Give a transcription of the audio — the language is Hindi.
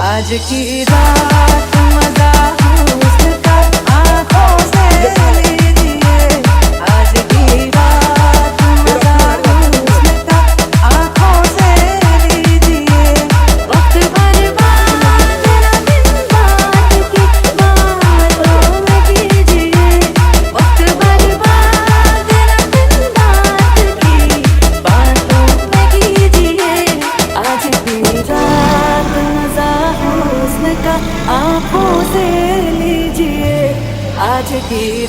आज की रात मजा हुस्न का आंखों से लीजिए। आज की रात मजा हुस्न का आंखों से लीजिए। वक्त बर्बाद न दिन रात की बातों में कीजिए। वक्त बर्बाद न दिन रात की बातों में कीजिए। आज की रात मजा हुस्न का आंखों से लीजिए। आज की